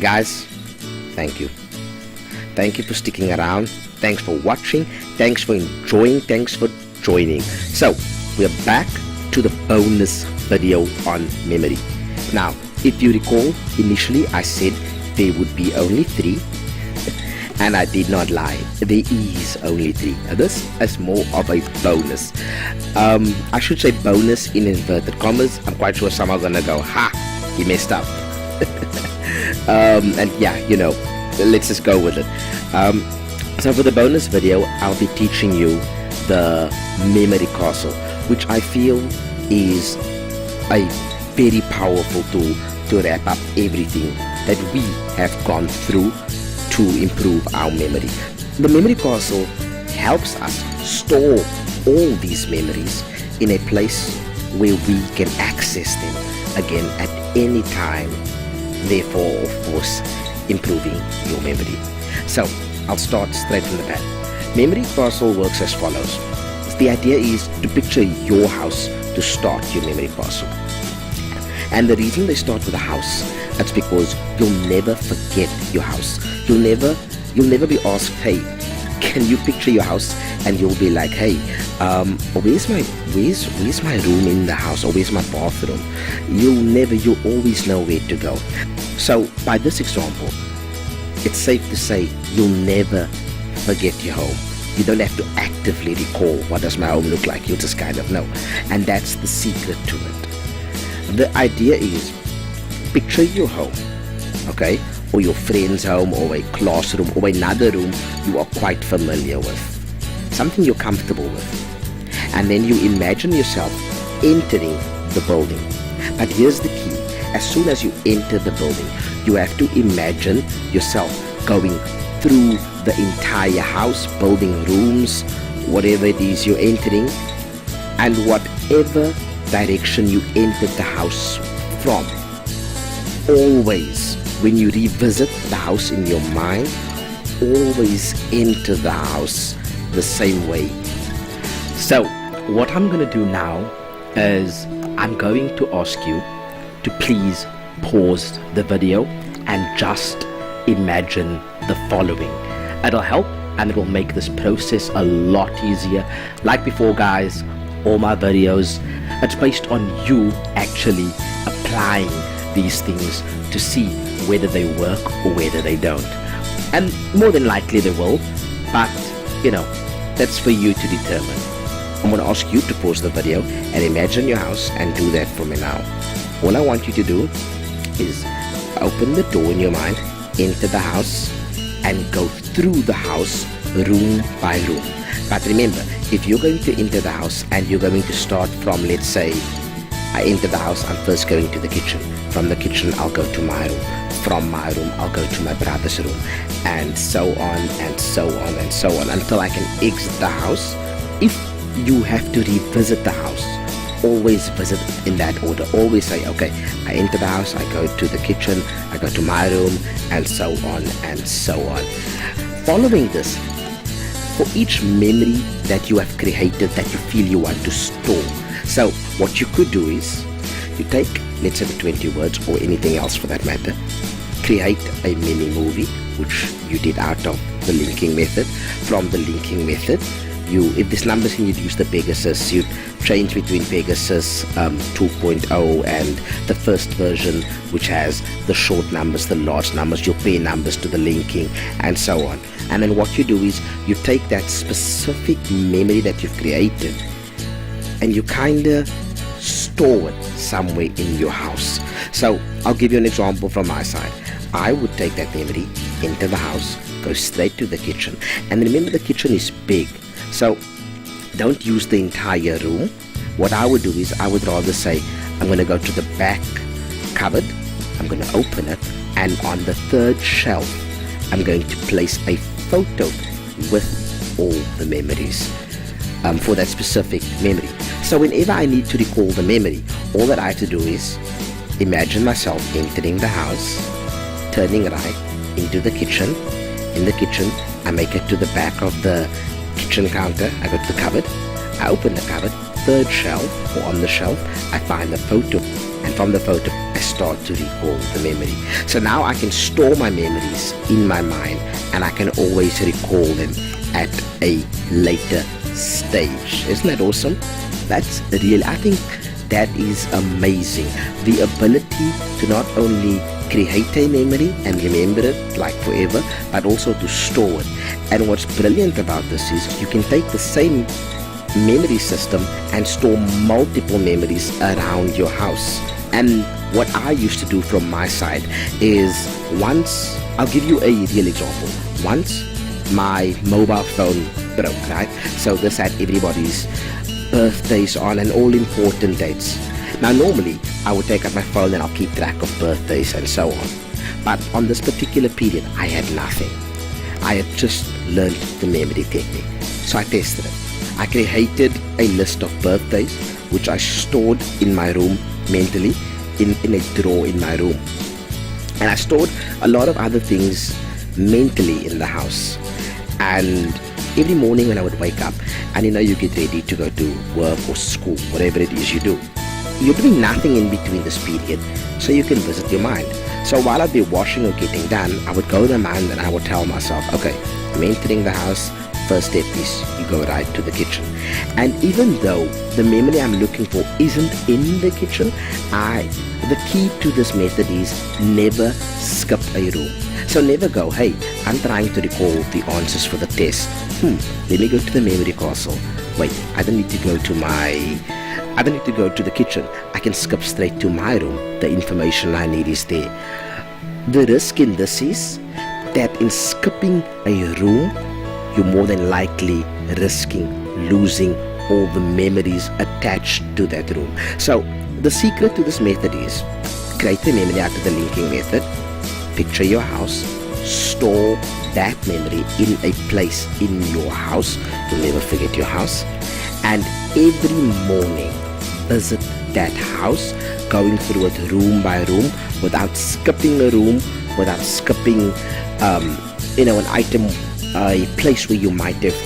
Guys, thank you. Thank you for sticking around. Thanks for watching. Thanks for enjoying. Thanks for joining. So, we're back to the bonus video on memory. Now, if you recall, initially I said there would be only 3. And I did not lie. There is only 3. This is more of a bonus. I should say bonus in inverted commas. I'm quite sure some are gonna go, ha, he messed up. And yeah, let's just go with it. So for the bonus video, I'll be teaching you the memory castle, which I feel is a very powerful tool to wrap up everything that we have gone through to improve our memory. The memory castle helps us store all these memories in a place where we can access them again at any time, therefore of course improving your memory. So I'll start straight from the back. Memory castle works as follows. The idea is to picture your house to start your memory castle. And the reason they start with a house, that's because you'll never forget your house. You'll never be asked, hey, can you picture your house? And you'll be like, hey, where's my room in the house, or where's my bathroom? You'll always know where to go. So by this example, it's safe to say you'll never forget your home. You don't have to actively recall what does my home look like. You'll just kind of know. And that's the secret to it. The idea is, picture your home, okay, or your friend's home, or a classroom, or another room you are quite familiar with, something you're comfortable with, and then you imagine yourself entering the building. But here's the key: as soon as you enter the building, you have to imagine yourself going through the entire house, building rooms, whatever it is you're entering, and whatever direction you entered the house from. Always, when you revisit the house in your mind, always enter the house the same way. So what I'm going to do now is I'm going to ask you to please pause the video and just imagine the following. It'll help and it will make this process a lot easier. Like before, guys, all my videos, it's based on you actually applying these things to see whether they work or whether they don't. And more than likely they will, but that's for you to determine. I'm going to ask you to pause the video and imagine your house, and do that for me now. All I want you to do is open the door in your mind, enter the house, and go through the house room by room. But remember, if you're going to enter the house and you're going to start from, let's say, I enter the house, I'm first going to the kitchen. From the kitchen, I'll go to my room. From my room, I'll go to my brother's room. And so on, and so on, and so on, until I can exit the house. If you have to revisit the house, always visit it in that order. Always say, okay, I enter the house, I go to the kitchen, I go to my room, and so on, and so on. Following this, for each memory that you have created that you feel you want to store. So what you could do is, you take, let's say, the 20 words or anything else for that matter, create a mini movie, which you did out of the linking method. From the linking method, if there's numbers and you'd use the Pegasus, you'd change between Pegasus 2.0 and the first version, which has the short numbers, the large numbers, you'll pair numbers to the linking, and so on. And then what you do is you take that specific memory that you've created and you kind of store it somewhere in your house. So I'll give you an example from my side. I would take that memory into the house, go straight to the kitchen, and remember the kitchen is big, so don't use the entire room. What I would do is I would rather say I'm going to go to the back cupboard, I'm going to open it, and on the third shelf I'm going to place a photo with all the memories for that specific memory. So whenever I need to recall the memory, all that I have to do is imagine myself entering the house, turning right into the kitchen. In the kitchen, I make it to the back of the kitchen counter, I go to the cupboard, I open the cupboard, third shelf, or on the shelf, I find the photo And from the photo, I start to recall the memory. So now I can store my memories in my mind, and I can always recall them at a later stage. Isn't that awesome? That's real. I think that is amazing. The ability to not only create a memory and remember it like forever, but also to store it. And what's brilliant about this is you can take the same memory system and store multiple memories around your house. And what I used to do from my side is, once, I'll give you a real example. Once my mobile phone broke, right? So this had everybody's birthdays on and all important dates. Now normally I would take out my phone and I'll keep track of birthdays and so on. But on this particular period I had nothing. I had just learned the memory technique. So I tested it. I created a list of birthdays which I stored in my room mentally, in a drawer in my room. And I stored a lot of other things mentally in the house. And every morning when I would wake up, and you get ready to go to work or school, whatever it is you do, you're doing nothing in between this period, so you can visit your mind. So while I'd be washing or getting done, I would go to my mind and I would tell myself, okay, I'm entering the house. First step is you go right to the kitchen. And even though the memory I'm looking for isn't in the kitchen, the key to this method is never skip a room. So never go, hey, I'm trying to recall the answers for the test. Let me go to the memory castle. Wait, I don't need to go to the kitchen. I can skip straight to my room. The information I need is there. The risk in this is that in skipping a room, you're more than likely risking losing all the memories attached to that room. So the secret to this method is create a memory out of the linking method, picture your house, store that memory in a place in your house. You'll never forget your house. And every morning visit that house, going through it room by room without skipping a room, without skipping an item, a place where you might have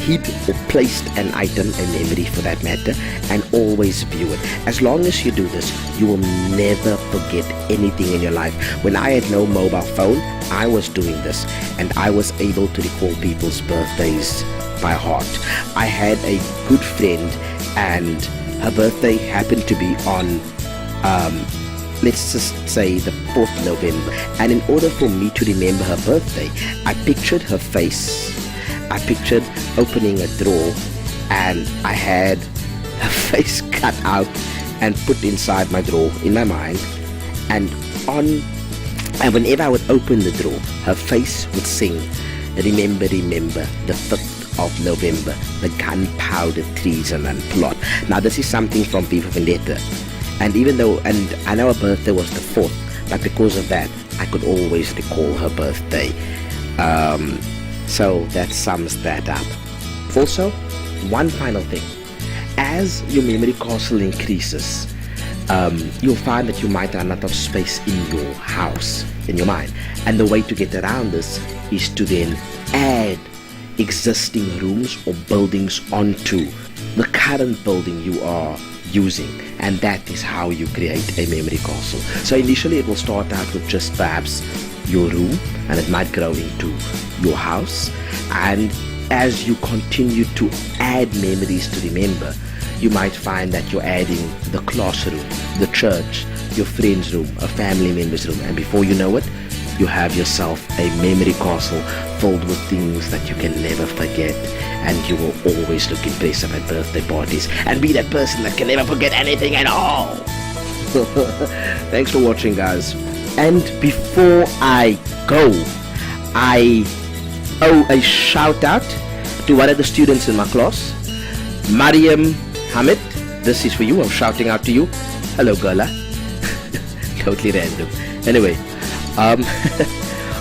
hid or placed an item, a memory for that matter, and always view it. As long as you do this, you will never forget anything in your life. When I had no mobile phone, I was doing this, and I was able to recall people's birthdays by heart. I had a good friend, and her birthday happened to be on let's just say the 4th November. And in order for me to remember her birthday, I pictured her face. I pictured opening a drawer, and I had her face cut out and put inside my drawer in my mind. And whenever I would open the drawer, her face would sing, remember, remember, the 5th of November, the gunpowder treason and plot. Now this is something from V for Vendetta. And I know her birthday was the 4th, but because of that, I could always recall her birthday. So that sums that up. Also, one final thing. As your memory castle increases, you'll find that you might run out of space in your house, in your mind. And the way to get around this is to then add existing rooms or buildings onto the current building you are using, and that is how you create a memory castle. So initially it will start out with just perhaps your room, and it might grow into your house, and as you continue to add memories to remember, you might find that you're adding the classroom, the church, your friend's room, a family member's room, and before you know it, you have yourself a memory castle filled with things that you can never forget, and you will always look impressive at birthday parties and be that person that can never forget anything at all. Thanks for watching, guys. And before I go, I owe a shout out to one of the students in my class, Mariam Hamid. This is for you. I'm shouting out to you. Hello, girl. Totally random. Anyway,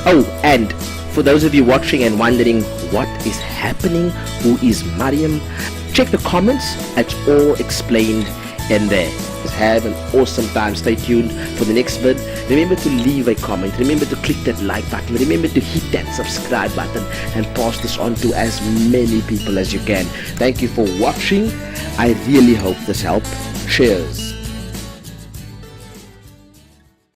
oh, and for those of you watching and wondering what is happening, who is Mariam, check the comments. It's all explained in there. Just have an awesome time. Stay tuned for the next vid. Remember to leave a comment. Remember to click that like button. Remember to hit that subscribe button and pass this on to as many people as you can. Thank you for watching. I really hope this helped. Cheers.